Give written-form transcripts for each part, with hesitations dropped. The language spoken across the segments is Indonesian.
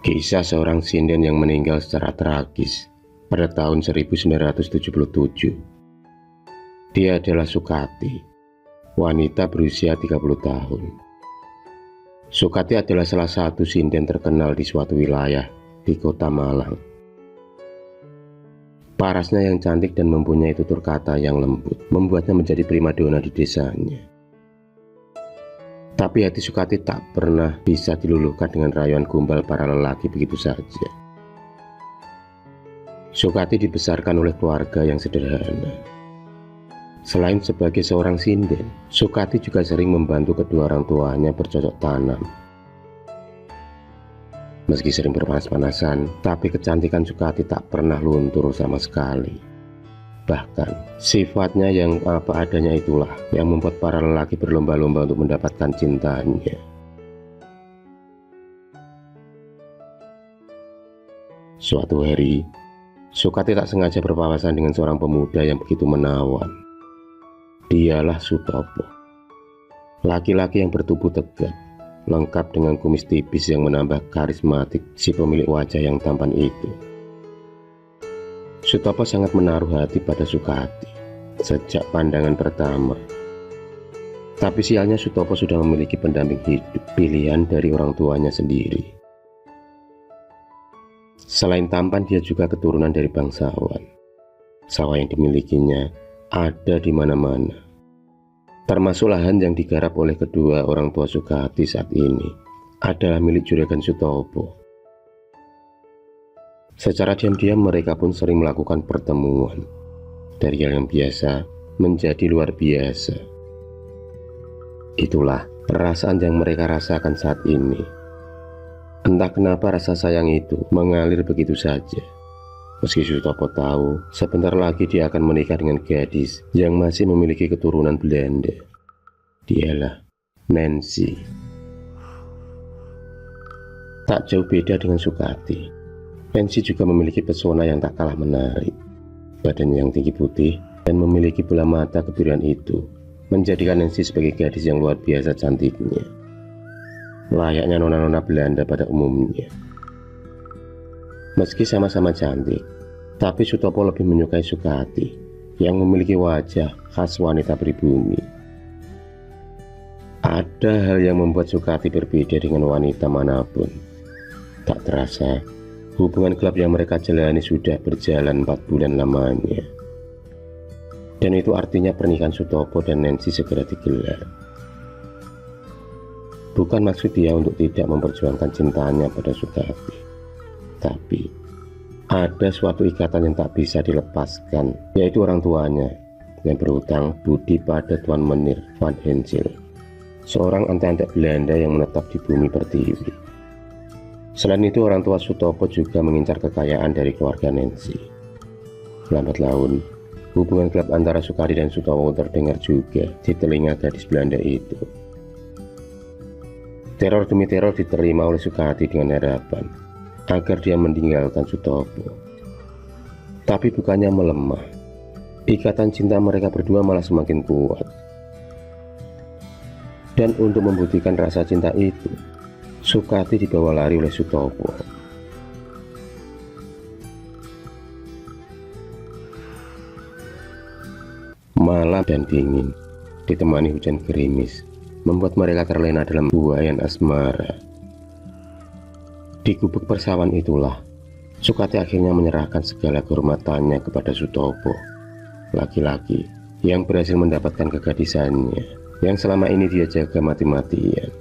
Kisah seorang sinden yang meninggal secara tragis pada tahun 1977. Dia adalah Sukati, wanita berusia 30 tahun. Sukati adalah salah satu sinden terkenal di suatu wilayah di kota Malang. Parasnya yang cantik dan mempunyai tutur kata yang lembut membuatnya menjadi primadona di desanya. Tapi hati Sukati tak pernah bisa diluluhkan dengan rayuan gombal para lelaki begitu saja. Sukati dibesarkan oleh keluarga yang sederhana. Selain sebagai seorang sinden, Sukati juga sering membantu kedua orang tuanya bercocok tanam. Meski sering berpanas-panasan, tapi kecantikan Sukati tak pernah luntur sama sekali. Bahkan, sifatnya yang apa adanya itulah yang membuat para lelaki berlomba-lomba untuk mendapatkan cintanya. Suatu hari, Sukati tak sengaja berpapasan dengan seorang pemuda yang begitu menawan. Dialah Sutopo, laki-laki yang bertubuh tegap, lengkap dengan kumis tipis yang menambah karismatik si pemilik wajah yang tampan itu. Sutopo sangat menaruh hati pada Sukati sejak pandangan pertama. Tapi sialnya Sutopo sudah memiliki pendamping hidup, pilihan dari orang tuanya sendiri. Selain tampan, dia juga keturunan dari bangsawan. Sawah yang dimilikinya ada di mana-mana, termasuk lahan yang digarap oleh kedua orang tua Sukati saat ini adalah milik juragan Sutopo. Secara diam-diam mereka pun sering melakukan pertemuan, dari hal yang biasa menjadi luar biasa. Itulah perasaan yang mereka rasakan saat ini. Entah kenapa rasa sayang itu mengalir begitu saja. Meski Sutopo tahu sebentar lagi dia akan menikah dengan gadis yang masih memiliki keturunan Belanda. Dialah Nancy. Tak jauh beda dengan Sukati, Nancy juga memiliki pesona yang tak kalah menarik. Badannya yang tinggi putih dan memiliki bola mata kebiruan itu menjadikan Nancy sebagai gadis yang luar biasa cantiknya, layaknya nona-nona Belanda pada umumnya. Meski sama-sama cantik, tapi Sutopo lebih menyukai Sukati yang memiliki wajah khas wanita pribumi. Ada hal yang membuat Sukati berbeda dengan wanita manapun. Tak terasa, hubungan gelap yang mereka jalani sudah berjalan 4 bulan lamanya. Dan itu artinya pernikahan Sutopo dan Nancy segera digelar. Bukan maksud dia untuk tidak memperjuangkan cintanya pada Sukati, tapi ada suatu ikatan yang tak bisa dilepaskan, yaitu orang tuanya yang berhutang budi pada Tuan Menir van Hensel, seorang antek-antek Belanda yang menetap di bumi pertiwi. Selain itu, orang tua Sutopo juga mengincar kekayaan dari keluarga Nancy. Lambat laun, hubungan gelap antara Sukati dan Sutopo terdengar juga di telinga gadis Belanda itu. Teror demi teror diterima oleh Sukati dengan harapan agar dia meninggalkan Sutopo. Tapi bukannya melemah, ikatan cinta mereka berdua malah semakin kuat. Dan untuk membuktikan rasa cinta itu, Sukati dibawa lari oleh Sutopo. Malam dan dingin, ditemani hujan gerimis, membuat mereka terlena dalam buaian asmara. Di gubuk persawahan itulah, Sukati akhirnya menyerahkan segala kehormatannya kepada Sutopo, laki-laki yang berhasil mendapatkan kegadisannya, yang selama ini dia jaga mati-matian.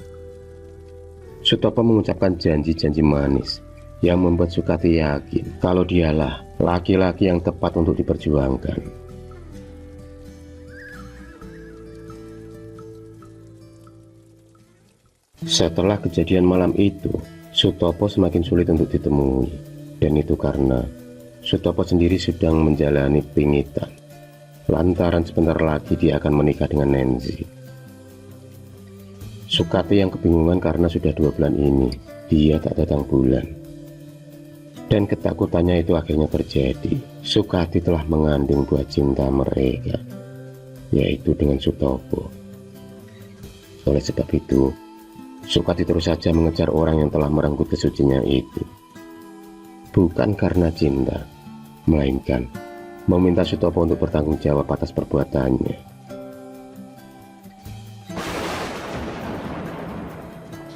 Sutopo mengucapkan janji-janji manis yang membuat Sukati yakin kalau dialah laki-laki yang tepat untuk diperjuangkan. Setelah kejadian malam itu, Sutopo semakin sulit untuk ditemui, dan itu karena Sutopo sendiri sedang menjalani pingitan, lantaran sebentar lagi dia akan menikah dengan Nancy. Sukati yang kebingungan karena sudah 2 bulan ini dia tak datang bulan. Dan ketakutannya itu akhirnya terjadi. Sukati telah mengandung buah cinta mereka, yaitu dengan Sutopo. Oleh sebab itu, Sukati terus saja mengejar orang yang telah merenggut kesuciannya itu. bukan karena cinta, melainkan meminta Sutopo untuk bertanggung jawab atas perbuatannya.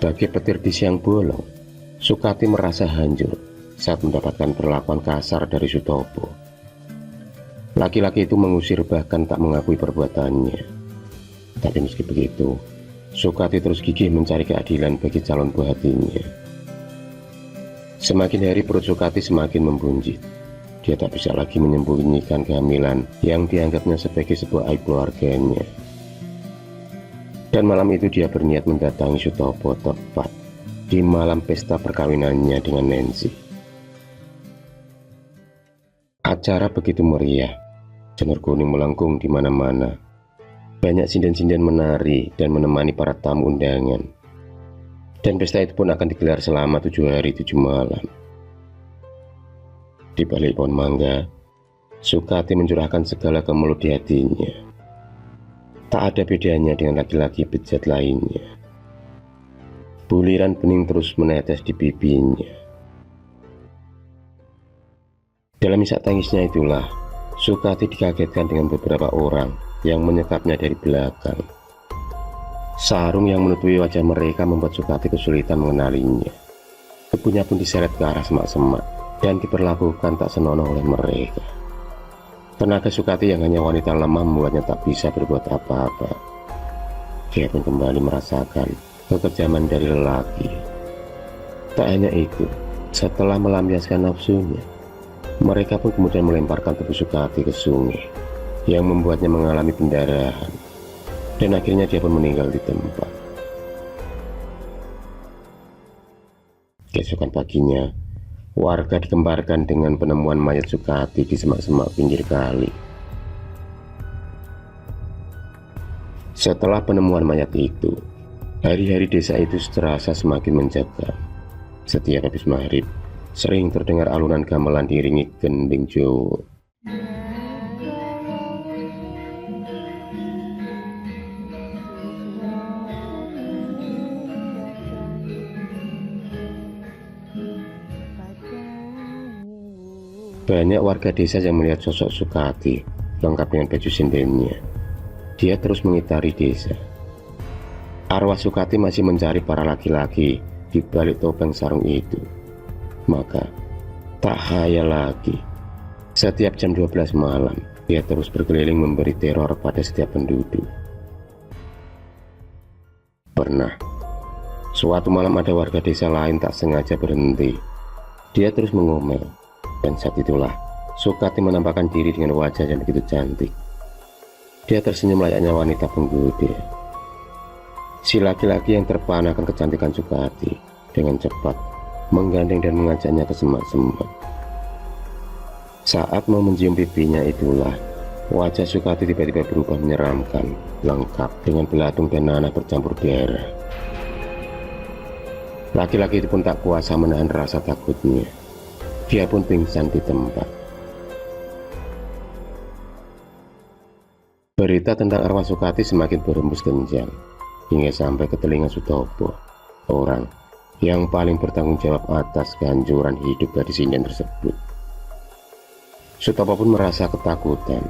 Bagai petir di siang bolong, Sukati merasa hancur saat mendapatkan perlakuan kasar dari Sutopo. Laki-laki itu mengusir bahkan tak mengakui perbuatannya. Tapi meski begitu, Sukati terus gigih mencari keadilan bagi calon buah hatinya. Semakin hari perut Sukati semakin membunjit. Dia tak bisa lagi menyembunyikan kehamilan yang dianggapnya sebagai sebuah aib keluarganya. Dan malam itu dia berniat mendatangi Sutopo tepat di malam pesta perkawinannya dengan Nancy. Acara begitu meriah, janur kuning melengkung di mana-mana. Banyak sinden-sinden menari dan menemani para tamu undangan. Dan pesta itu pun akan digelar selama 7 hari 7 malam. Di balik pohon mangga, Sukati mencurahkan segala kemelut di hatinya. Tak ada bedanya dengan laki-laki bejat lainnya. Buliran bening terus menetes di pipinya. Dalam isak tangisnya itulah, Sukati dikagetkan dengan beberapa orang yang menyekapnya dari belakang. Sarung yang menutupi wajah mereka membuat Sukati kesulitan mengenalinya. Tubuhnya pun diseret ke arah semak-semak dan diperlakukan tak senonoh oleh mereka. Tenaga Sukati yang hanya wanita lemah membuatnya tak bisa berbuat apa-apa. Dia pun kembali merasakan kekejaman dari lelaki. Tak hanya itu, setelah melampiaskan nafsunya, mereka pun kemudian melemparkan tubuh Sukati ke sungai yang membuatnya mengalami pendarahan. Dan akhirnya dia pun meninggal di tempat. Keesokan paginya, warga digemparkan dengan penemuan mayat Sukati di semak-semak pinggir kali. Setelah penemuan mayat itu, hari-hari desa itu terasa semakin mencekam. Setiap habis maghrib, sering terdengar alunan gamelan diiringi gending Jawa. Banyak warga desa yang melihat sosok Sukati lengkap dengan baju sindennya. Dia terus mengitari desa. Arwah Sukati masih mencari para laki-laki di balik topeng sarung itu. Maka tak hayal lagi, setiap jam 12 malam dia terus berkeliling memberi teror pada setiap penduduk. Pernah suatu malam ada warga desa lain tak sengaja berhenti. Dia terus mengomel. Dan saat itulah Sukati menampakkan diri dengan wajah yang begitu cantik. Dia tersenyum layaknya wanita penggoda. Si laki-laki yang terpana akan kecantikan Sukati dengan cepat menggandeng dan mengajaknya ke semak-semak. Saat mau mencium pipinya itulah wajah Sukati tiba-tiba berubah menyeramkan, lengkap dengan belatung dan nanah bercampur darah. Laki-laki itu pun tak kuasa menahan rasa takutnya. Dia pun pingsan di tempat. Berita tentang arwah Sukati semakin berhembus kencang hingga sampai ke telinga Sutopo, orang yang paling bertanggung jawab atas kehancuran hidup gadis sinden tersebut. Sutopo pun merasa ketakutan.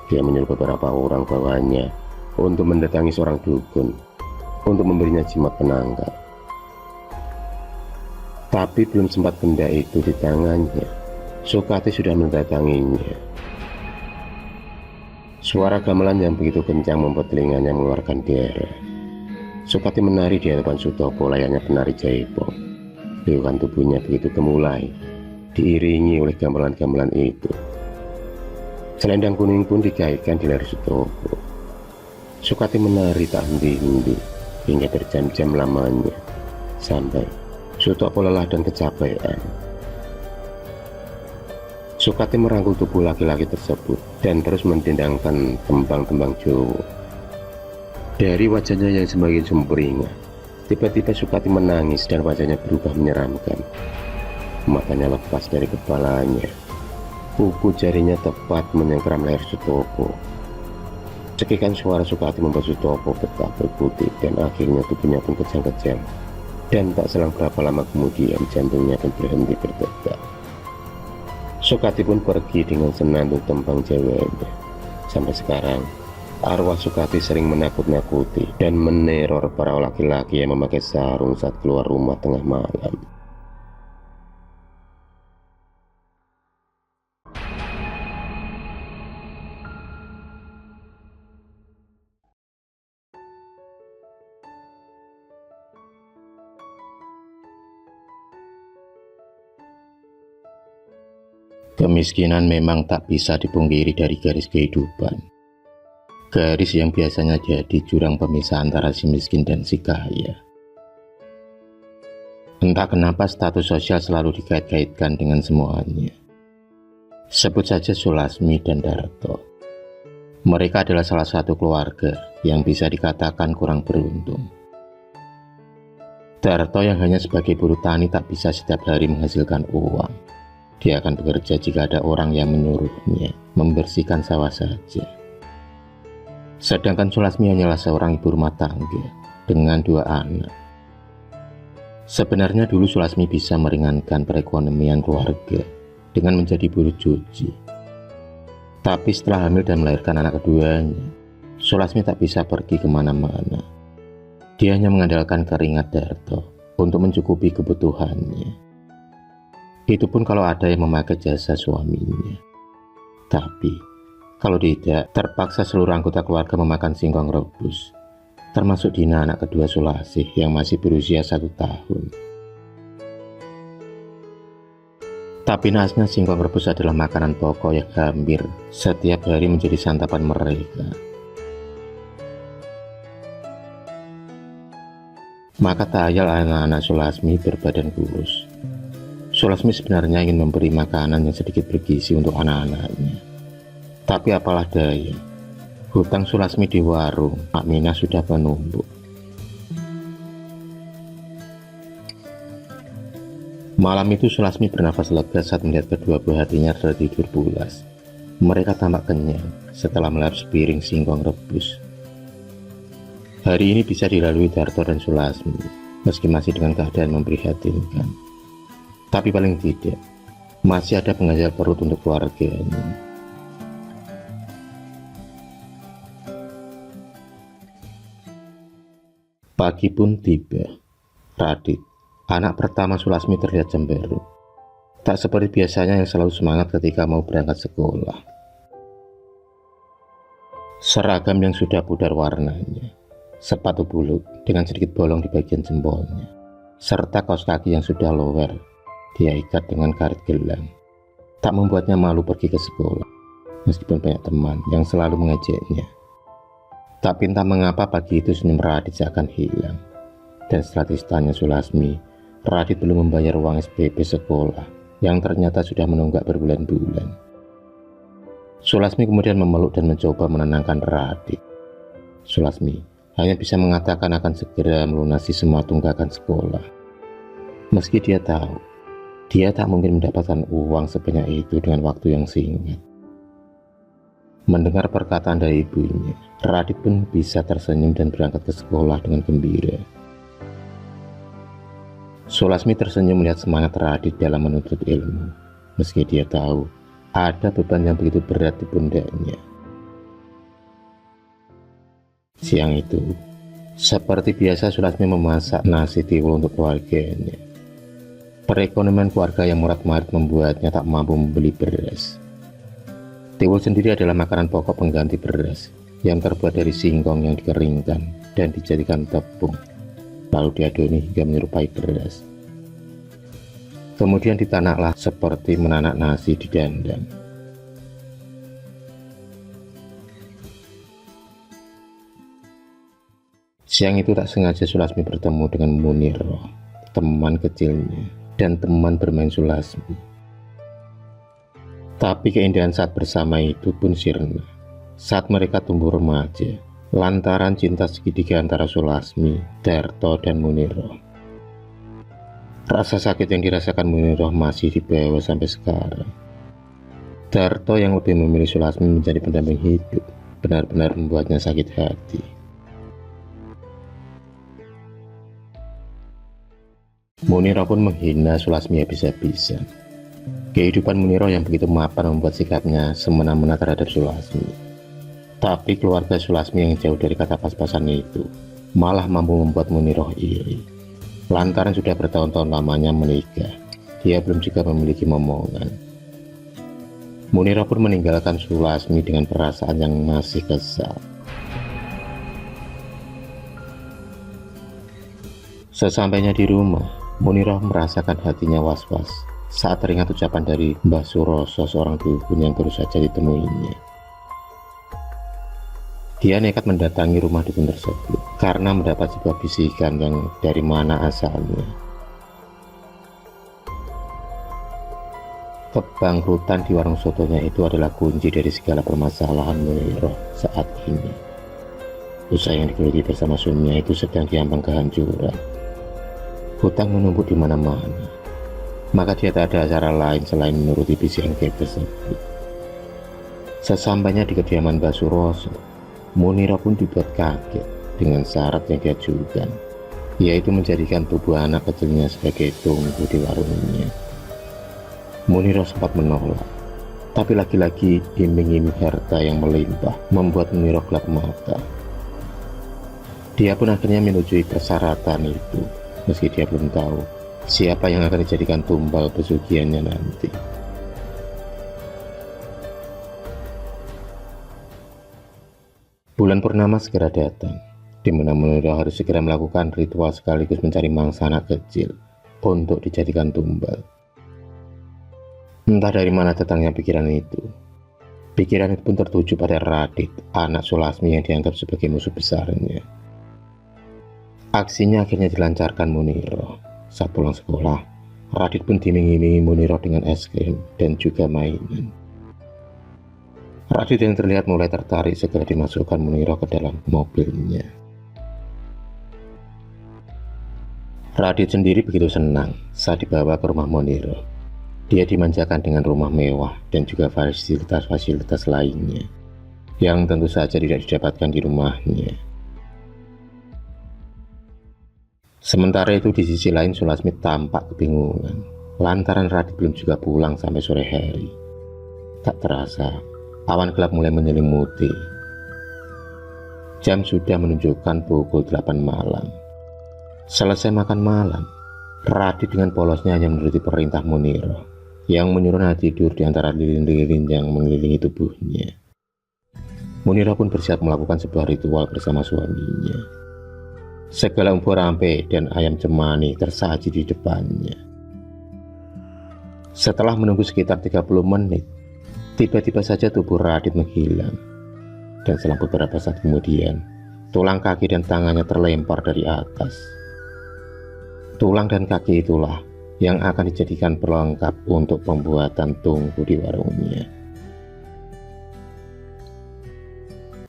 Dia menyuruh beberapa orang bawahnya untuk mendatangi seorang dukun untuk memberinya jimat penangkal. Tapi belum sempat benda itu di tangannya, Sukati sudah mendatanginya. Suara gamelan yang begitu kencang membuat telinganya mengeluarkan darah. Sukati menari di hadapan Sutopo layaknya penari jaipong. Liukan tubuhnya begitu gemulai, diiringi oleh gamelan-gamelan itu. Selendang kuning pun dikaitkan di leher Sutopo. Sukati menari tak henti-henti hingga berjam-jam lamanya, sampai Sutopo lelah dan kecapean. Sukati merangkul tubuh laki-laki tersebut dan terus mendendangkan tembang-tembang Jawa. Dari wajahnya yang semakin sumringah, tiba-tiba Sukati menangis dan wajahnya berubah menyeramkan. Matanya lepas dari kepalanya. Kuku jarinya tepat menyengkeram leher Sutopo. Cekikan suara Sukati membuat Sutopo betah berkutik dan akhirnya tubuhnya pun kejang-kejang. Dan tak selang berapa lama kemudian jantungnya pun berhenti berdetak. Sukati pun pergi dengan senandung tembang ceweknya. Sampai sekarang, arwah Sukati sering menakut-nakuti dan meneror para laki-laki yang memakai sarung saat keluar rumah tengah malam. Kemiskinan memang tak bisa dipungkiri dari garis kehidupan. Garis yang biasanya jadi jurang pemisah antara si miskin dan si kaya. Entah kenapa status sosial selalu dikait-kaitkan dengan semuanya. Sebut saja Sulasmi dan Darto. Mereka adalah salah satu keluarga yang bisa dikatakan kurang beruntung. Darto yang hanya sebagai buruh tani tak bisa setiap hari menghasilkan uang. Dia akan bekerja jika ada orang yang menyuruhnya membersihkan sawah saja. Sedangkan Sulasmi hanyalah seorang ibu rumah tangga dengan 2 anak. Sebenarnya dulu Sulasmi bisa meringankan perekonomian keluarga dengan menjadi buruh cuci. Tapi setelah hamil dan melahirkan anak keduanya, Sulasmi tak bisa pergi kemana-mana. Dia hanya mengandalkan keringat Darto untuk mencukupi kebutuhannya. Itu pun kalau ada yang memakai jasa suaminya. Tapi kalau tidak, terpaksa seluruh anggota keluarga memakan singkong rebus, termasuk Dina anak kedua Sulasih yang masih berusia 1 tahun. Tapi naasnya singkong rebus adalah makanan pokok yang hampir setiap hari menjadi santapan mereka. Maka tak ayal anak-anak Sulasmi berbadan kurus. Sulasmi sebenarnya ingin memberi makanan yang sedikit bergizi untuk anak-anaknya. Tapi apalah daya, hutang Sulasmi di warung Aminah sudah menumpuk. Malam itu Sulasmi bernafas lega saat melihat kedua buah hatinya tertidur pulas. Mereka tampak kenyang setelah melahap sepiring singkong rebus. Hari ini bisa dilalui Darto dan Sulasmi, meski masih dengan keadaan memprihatinkan. Tapi paling tidak, masih ada penghasil perut untuk keluarganya. Pagi pun tiba. Radit, anak pertama Sulasmi, terlihat cemberut. Tak seperti biasanya yang selalu semangat ketika mau berangkat sekolah. Seragam yang sudah pudar warnanya, sepatu buluk dengan sedikit bolong di bagian jempolnya, serta kaos kaki yang sudah lower dia ikat dengan karet gelang. Tak membuatnya malu pergi ke sekolah, meskipun banyak teman yang selalu mengejeknya. Tapi entah mengapa pagi itu senyum Radit seakan hilang. Dan setelah ditanya Sulasmi, Radit belum membayar uang SPP sekolah yang ternyata sudah menunggak berbulan-bulan. Sulasmi kemudian memeluk dan mencoba menenangkan Radit. Sulasmi hanya bisa mengatakan akan segera melunasi semua tunggakan sekolah. Meski dia tahu dia tak mungkin mendapatkan uang sebanyak itu dengan waktu yang singkat. Mendengar perkataan dari ibunya, Radit pun bisa tersenyum dan berangkat ke sekolah dengan gembira. Sulasmi tersenyum melihat semangat Radit dalam menuntut ilmu, meski dia tahu ada beban yang begitu berat di pundaknya. Siang itu, seperti biasa Sulasmi memasak nasi tiwul untuk keluarganya. Perekonomian keluarga yang murat-marit membuatnya tak mampu membeli beras. Tiwul sendiri adalah makanan pokok pengganti beras yang terbuat dari singkong yang dikeringkan dan dijadikan tepung, lalu diadoni hingga menyerupai beras. Kemudian ditanaklah seperti menanak nasi di dandang. Siang itu tak sengaja Sulasmi bertemu dengan Muniro, teman kecilnya dan teman bermain Sulasmi. Tapi keindahan saat bersama itu pun sirna saat mereka tumbuh remaja, lantaran cinta segitiga antara Sulasmi, Darto, dan Muniro. Rasa sakit yang dirasakan Muniro masih dibawa sampai sekarang. Darto yang lebih memilih Sulasmi menjadi pendamping hidup benar-benar membuatnya sakit hati. Muniro pun menghina Sulasmi habis-habisan. Kehidupan Muniro yang begitu mapan membuat sikapnya semena-mena terhadap Sulasmi. Tapi keluarga Sulasmi yang jauh dari kata pas-pasan itu malah mampu membuat Muniro iri. Lantaran sudah bertahun-tahun lamanya menikah, dia belum juga memiliki momongan. Muniro pun meninggalkan Sulasmi dengan perasaan yang masih kesal. Sesampainya di rumah, Muniro merasakan hatinya was-was saat teringat ucapan dari Mbah Suroso, seorang dukun yang baru saja ditemuinya. Dia nekat mendatangi rumah dukun tersebut karena mendapat sebuah bisikan yang dari mana asalnya. Kebangkrutan di warung sotonya itu adalah kunci dari segala permasalahan Muniro saat ini. Usaha yang digeluti bersama suaminya itu sedang diambang kehancuran. Hutang menumpuk di mana-mana. Maka dia tak ada cara lain selain menuruti bisikan gaib tersebut. Sesampainya di kediaman Mbah Suroso, Muniro pun dibuat kaget dengan syarat yang diajukan, yaitu menjadikan tubuh anak kecilnya sebagai tunggu di warungnya. Muniro sempat menolak, tapi lagi-lagi iming-iming harta yang melimpah membuat Muniro gelap mata. Dia pun akhirnya menyetujui persyaratan itu, meski dia belum tahu siapa yang akan dijadikan tumbal pesugihannya nanti. Bulan purnama segera datang, di mana Muniro harus segera melakukan ritual sekaligus mencari mangsa anak kecil untuk dijadikan tumbal. Entah dari mana datangnya pikiran itu. Pikiran itu pun tertuju pada Radit, anak Sulasmi yang dianggap sebagai musuh besarnya. Aksinya akhirnya dilancarkan Muniro. Saat pulang sekolah, Radit pun diiming-imingi Muniro dengan es krim dan juga mainan. Radit yang terlihat mulai tertarik segera dimasukkan Muniro ke dalam mobilnya. Radit sendiri begitu senang saat dibawa ke rumah Muniro. Dia dimanjakan dengan rumah mewah dan juga fasilitas-fasilitas lainnya yang tentu saja tidak didapatkan di rumahnya. Sementara itu di sisi lain Sulasmi tampak kebingungan lantaran Radit belum juga pulang sampai sore hari. Tak terasa, awan gelap mulai menyelimuti. Jam sudah menunjukkan pukul 8 malam. Selesai makan malam, Radit dengan polosnya hanya menuruti perintah Muniro yang menyuruh tidur di antara lilin-lilin yang mengelilingi tubuhnya. Muniro pun bersiap melakukan sebuah ritual bersama suaminya. Segala umpur rampe dan ayam cemani tersaji di depannya. Setelah menunggu sekitar 30 menit, tiba-tiba saja tubuh Radit menghilang. Dan selang beberapa saat kemudian, tulang kaki dan tangannya terlempar dari atas. Tulang dan kaki itulah yang akan dijadikan pelengkap untuk pembuatan tungku di warungnya.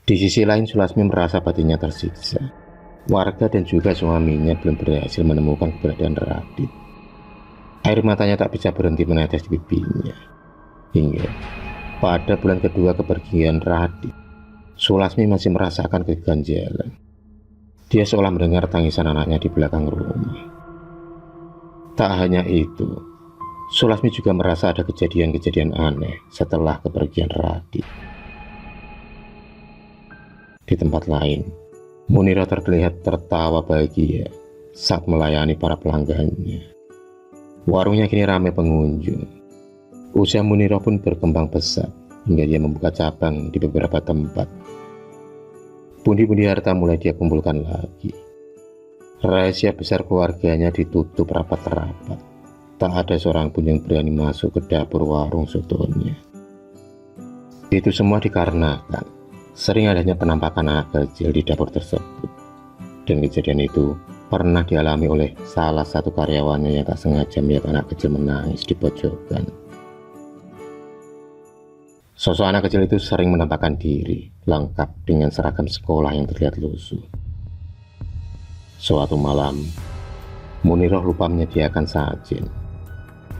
Di sisi lain Sulasmi merasa batinnya tersiksa. Warga dan juga suaminya belum berhasil menemukan keberadaan Radit. Air matanya tak bisa berhenti menetes di pipinya. Hingga pada bulan kedua kepergian Radit, Sulasmi masih merasakan keganjalan. Dia seolah mendengar tangisan anaknya di belakang rumah. Tak hanya itu, Sulasmi juga merasa ada kejadian-kejadian aneh setelah kepergian Radit. Di tempat lain, Muniro terlihat tertawa bahagia saat melayani para pelanggannya. Warungnya kini ramai pengunjung. Usaha Muniro pun berkembang pesat hingga dia membuka cabang di beberapa tempat. Pundi-pundi harta mulai dia kumpulkan lagi. Rahasia besar keluarganya ditutup rapat-rapat. Tak ada seorang pun yang berani masuk ke dapur warung sotonya. Itu semua dikarenakan sering adanya penampakan anak kecil di dapur tersebut. Dan kejadian itu pernah dialami oleh salah satu karyawannya yang tak sengaja melihat anak kecil menangis di pojokan. Sosok anak kecil itu sering menampakkan diri, lengkap dengan seragam sekolah yang terlihat lusuh. Suatu malam, Muniro lupa menyediakan sajen.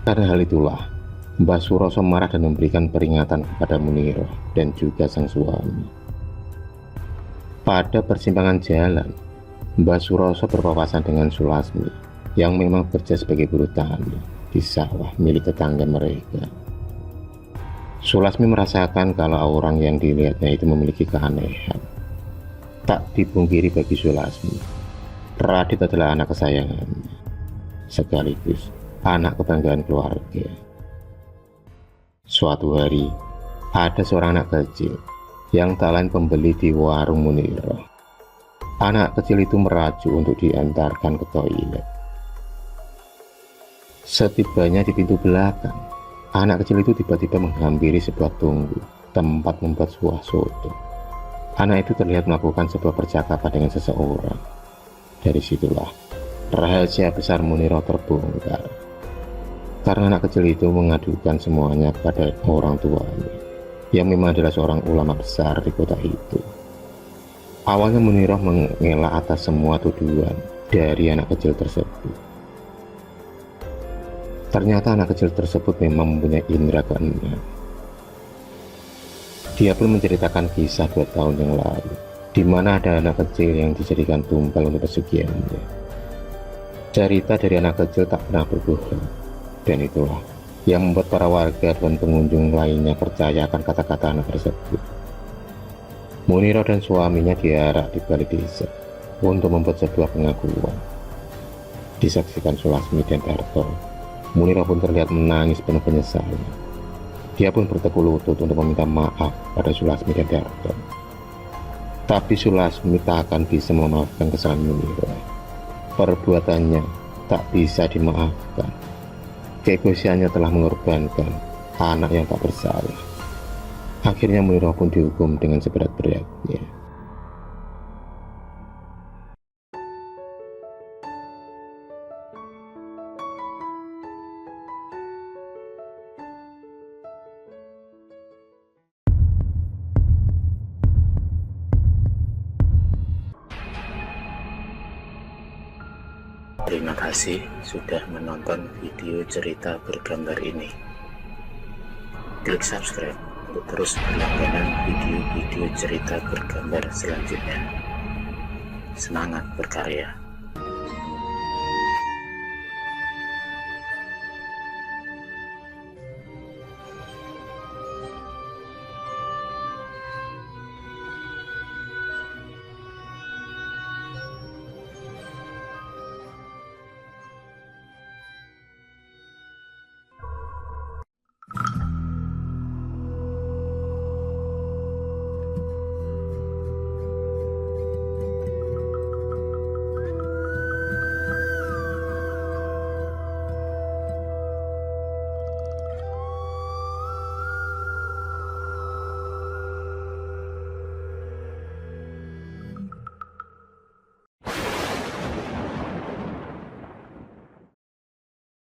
Karena hal itulah, Mbah Suroso marah dan memberikan peringatan kepada Muniro dan juga sang suami. Pada persimpangan jalan, Mbah Suroso berpapasan dengan Sulasmi yang memang bekerja sebagai buruh tani. di sawah milik tetangga mereka. Sulasmi merasakan kalau orang yang dilihatnya itu memiliki keanehan. Tak dipungkiri bagi Sulasmi, Radit adalah anak kesayangannya, sekaligus anak kebanggaan keluarga. Suatu hari, ada seorang anak kecil yang tak lain pembeli di warung Munirah. Anak kecil itu merajuk untuk diantarkan ke toilet. Setibanya di pintu belakang, anak kecil itu tiba-tiba menghampiri sebuah tunggu tempat membuat buah soto. Anak itu terlihat melakukan sebuah percakapan dengan seseorang. Dari situlah rahasia besar Munirah terbongkar, karena anak kecil itu mengadukan semuanya kepada orang tuanya, yang memang adalah seorang ulama besar di kota itu. Awalnya Munirah mengelak atas semua tuduhan dari anak kecil tersebut. Ternyata anak kecil tersebut memang mempunyai indera keenam. Dia pun menceritakan kisah 2 tahun yang lalu, di mana ada anak kecil yang dijadikan tumpal untuk pesugihannya. Cerita dari anak kecil tak pernah berbohong, dan itulah yang membuat para warga dan pengunjung lainnya percaya akan kata-kata anak tersebut. Munirah dan suaminya diarak di balik desa untuk membuat sebuah pengakuan. Disaksikan Sulasmi dan Darto, Munirah pun terlihat menangis penuh penyesalan. Dia pun bertekuk lutut untuk meminta maaf pada Sulasmi dan Darto. Tapi Sulasmi tak akan bisa memaafkan kesalahan Munirah. Perbuatannya tak bisa dimaafkan. Keegoisannya telah mengorbankan anak yang tak bersalah. Akhirnya Munirah pun dihukum dengan seberat-beratnya. Terima kasih sudah menonton video cerita bergambar ini. Klik subscribe untuk terus berlangganan video-video cerita bergambar selanjutnya. Semangat berkarya.